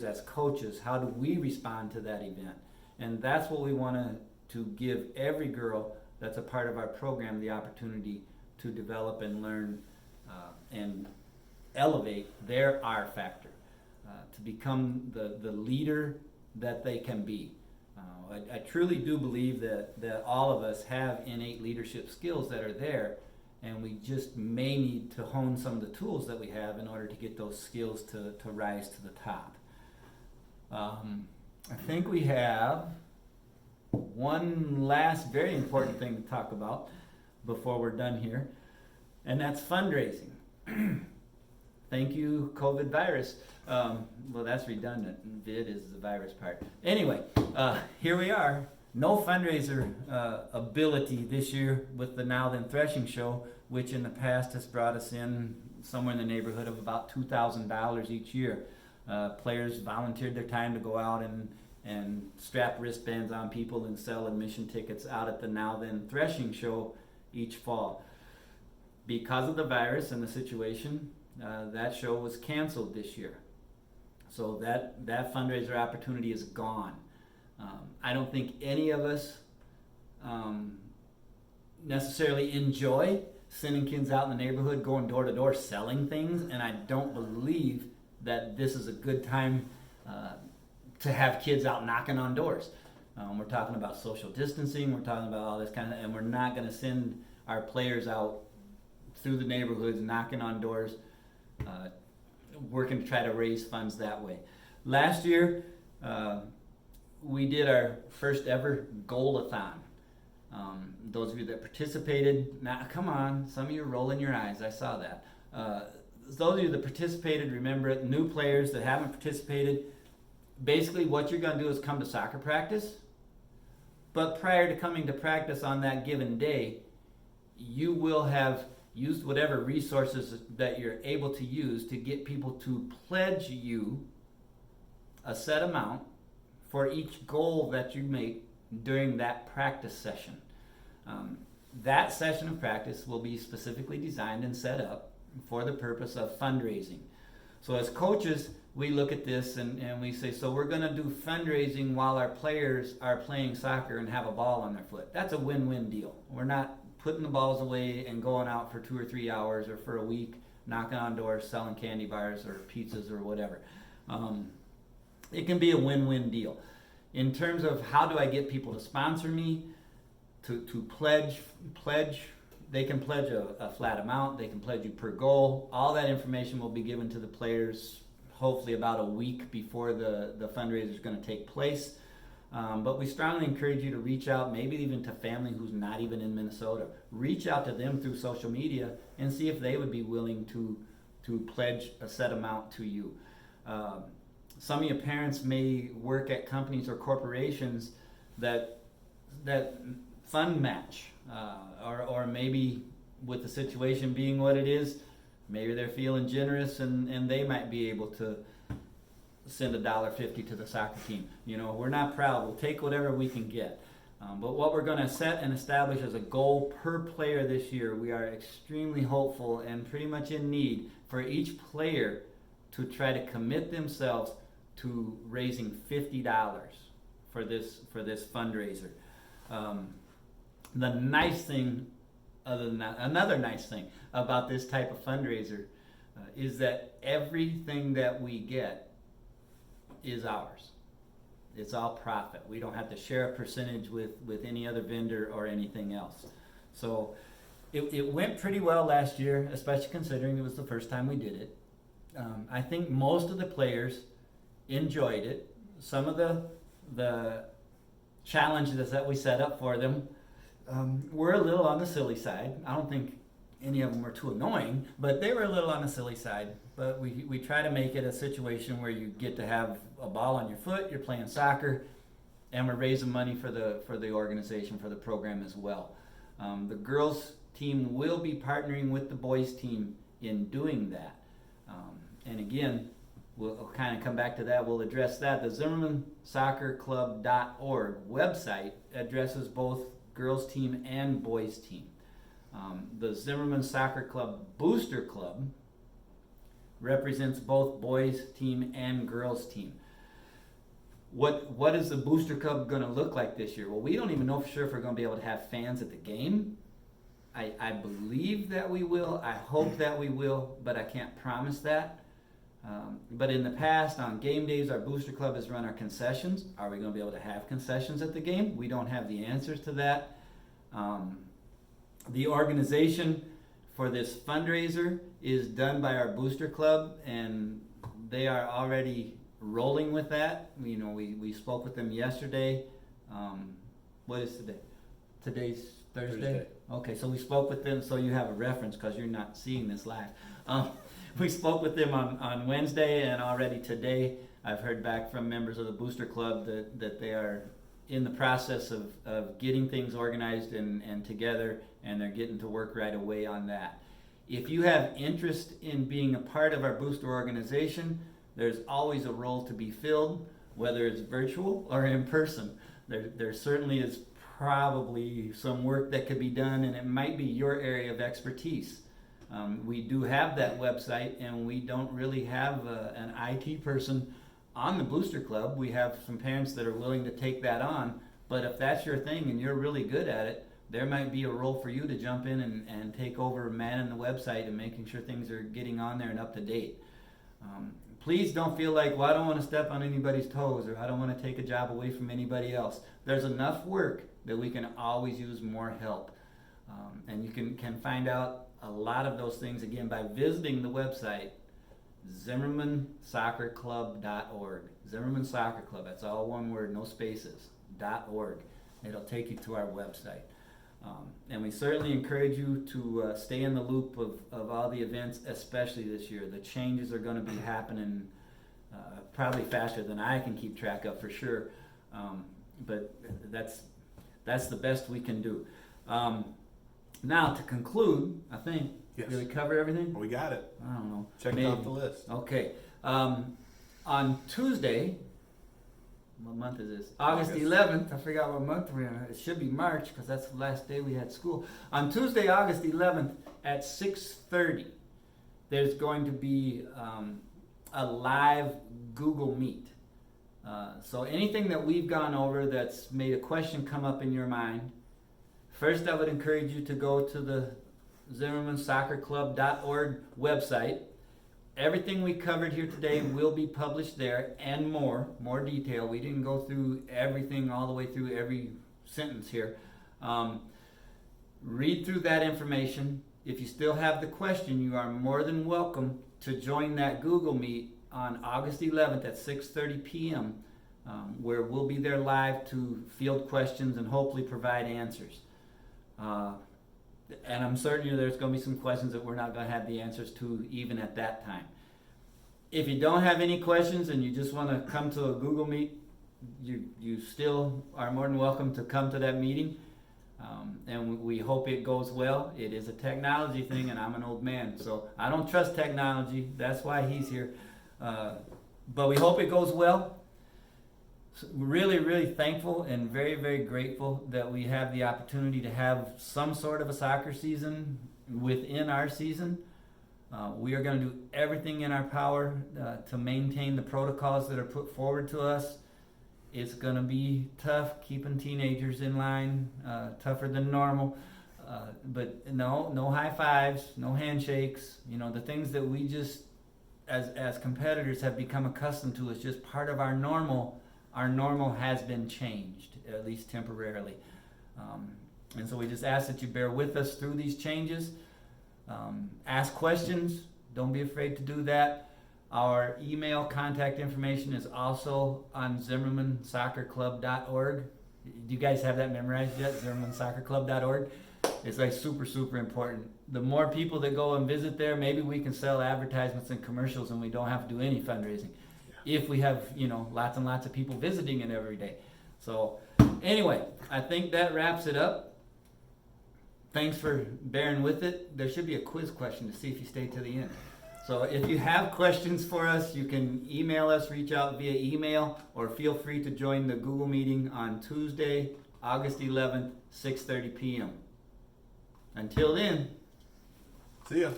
as coaches, how do we respond to that event? And that's what we want to give every girl that's a part of our program the opportunity to develop and learn and elevate their R factor, to become the leader that they can be. I truly do believe that all of us have innate leadership skills that are there, and we just may need to hone some of the tools that we have in order to get those skills to rise to the top. I think we have one last very important thing to talk about before we're done here, and that's fundraising. Thank you, COVID virus. Well, that's redundant. Vid is the virus part. Anyway, here we are. No fundraiser ability this year with the Now Then Threshing Show, which in the past has brought us in somewhere in the neighborhood of about $2,000 each year. Players volunteered their time to go out and strap wristbands on people and sell admission tickets out at the Now Then Threshing Show each fall. Because of the virus and the situation, that show was canceled this year. So that fundraiser opportunity is gone. I don't think any of us necessarily enjoy sending kids out in the neighborhood, going door to door, selling things, and I don't believe that this is a good time to have kids out knocking on doors. We're talking about social distancing, we're talking about all this kind of, and we're not going to send our players out through the neighborhoods knocking on doors, working to try to raise funds that way. Last year, we did our first ever goal-a-thon. Those of you that participated, now come on, some of you are rolling your eyes, I saw that. Those of you that participated, remember it. New players that haven't participated, basically what you're going to do is come to soccer practice, but prior to coming to practice on that given day, you will have used whatever resources that you're able to use to get people to pledge you a set amount for each goal that you make during that practice session. That session of practice will be specifically designed and set up for the purpose of fundraising. So as coaches, we look at this and we say, so we're going to do fundraising while our players are playing soccer and have a ball on their foot. That's a win-win deal. We're not putting the balls away and going out for 2 or 3 hours or for a week, knocking on doors, selling candy bars or pizzas or whatever. It can be a win-win deal. In terms of how do I get people to sponsor me, to pledge, they can pledge a flat amount, they can pledge you per goal. All that information will be given to the players hopefully about a week before the fundraiser is going to take place. But we strongly encourage you to reach out, maybe even to family who's not even in Minnesota. Reach out to them through social media and see if they would be willing to pledge a set amount to you. Some of your parents may work at companies or corporations that fund match, or maybe with the situation being what it is, maybe they're feeling generous and they might be able to send $1.50 to the soccer team. You know, we're not proud. We'll take whatever we can get. But what we're going to set and establish as a goal per player this year, we are extremely hopeful and pretty much in need for each player to try to commit themselves to raising $50 for this fundraiser. The nice thing, another nice thing about this type of fundraiser is that everything that we get is ours. It's all profit. We don't have to share a percentage with any other vendor or anything else. So it went pretty well last year, especially considering it was the first time we did it. I think most of the players enjoyed it. Some of the challenges that we set up for them were a little on the silly side. I don't think any of them were too annoying, but they were a little on the silly side. But we try to make it a situation where you get to have a ball on your foot, you're playing soccer, and we're raising money for the organization, for the program as well. The girls team will be partnering with the boys team in doing that. And again, we'll kind of come back to that. We'll address that. The ZimmermanSoccerClub.org website addresses both girls team and boys team. The Zimmerman Soccer Club Booster Club represents both boys team and girls team. what is the Booster Club going to look like this year? Well, we don't even know for sure if we're going to be able to have fans at the game. I believe that we will. I hope that we will, but I can't promise that. But in the past, on game days, our Booster Club has run our concessions. Are we going to be able to have concessions at the game? We don't have the answers to that. The organization for this fundraiser is done by our Booster Club, and they are already rolling with that. You know, we spoke with them yesterday. What is today? Today's Thursday? Okay, so we spoke with them, so you have a reference because you're not seeing this live. We spoke with them on Wednesday, and already today I've heard back from members of the Booster Club that they are in the process of getting things organized and together, and they're getting to work right away on that. If you have interest in being a part of our Booster organization, there's always a role to be filled, whether it's virtual or in person. There certainly is probably some work that could be done, and it might be your area of expertise. We do have that website, and we don't really have an IT person on the Booster Club. We have some parents that are willing to take that on, but if that's your thing and you're really good at it, there might be a role for you to jump in and take over manning the website and making sure things are getting on there and up to date. Please don't feel like, well, I don't want to step on anybody's toes, or I don't want to take a job away from anybody else. There's enough work that we can always use more help. And you can find out a lot of those things, again, by visiting the website, ZimmermanSoccerClub.org. Zimmerman Soccer Club, that's all one word, no spaces, .org. It'll take you to our website. And we certainly encourage you to stay in the loop of all the events, especially this year. The changes are going to be happening probably faster than I can keep track of, for sure. But that's the best we can do. Now, to conclude, I think, yes. Did we cover everything? We got it. I don't know. Checked off the list. Okay. On Tuesday, what month is this? August 11th. I forgot what month we're in. It should be March because that's the last day we had school. On Tuesday, August 11th at 6:30, there's going to be a live Google Meet. So anything that we've gone over that's made a question come up in your mind, first I would encourage you to go to the ZimmermanSoccerClub.org website. Everything we covered here today will be published there, and more detail. We didn't go through everything all the way through every sentence here. Read through that information. If you still have the question, you are more than welcome to join that Google Meet on August 11th at 6:30 p.m., where we'll be there live to field questions and hopefully provide answers. And I'm certain there's going to be some questions that we're not going to have the answers to even at that time. If you don't have any questions and you just want to come to a Google Meet, you still are more than welcome to come to that meeting. And we hope it goes well. It is a technology thing, and I'm an old man, so I don't trust technology. That's why he's here. But we hope it goes well. So really, really thankful and very, very grateful that we have the opportunity to have some sort of a soccer season within our season. We are going to do everything in our power to maintain the protocols that are put forward to us. It's going to be tough keeping teenagers in line, tougher than normal. But no high fives, no handshakes. You know, the things that we just, as competitors, have become accustomed to is just part of our normal. Our normal has been changed, at least temporarily. And so we just ask that you bear with us through these changes. Ask questions. Don't be afraid to do that. Our email contact information is also on ZimmermanSoccerClub.org. Do you guys have that memorized yet? ZimmermanSoccerClub.org. It's like super, super important. The more people that go and visit there, maybe we can sell advertisements and commercials and we don't have to do any fundraising. If we have, lots and lots of people visiting it every day. So anyway, I think that wraps it up. Thanks for bearing with it. There should be a quiz question to see if you stay to the end. So if you have questions for us, you can email us, reach out via email, or feel free to join the Google meeting on Tuesday, August 11th, 6:30 p.m. Until then. See ya.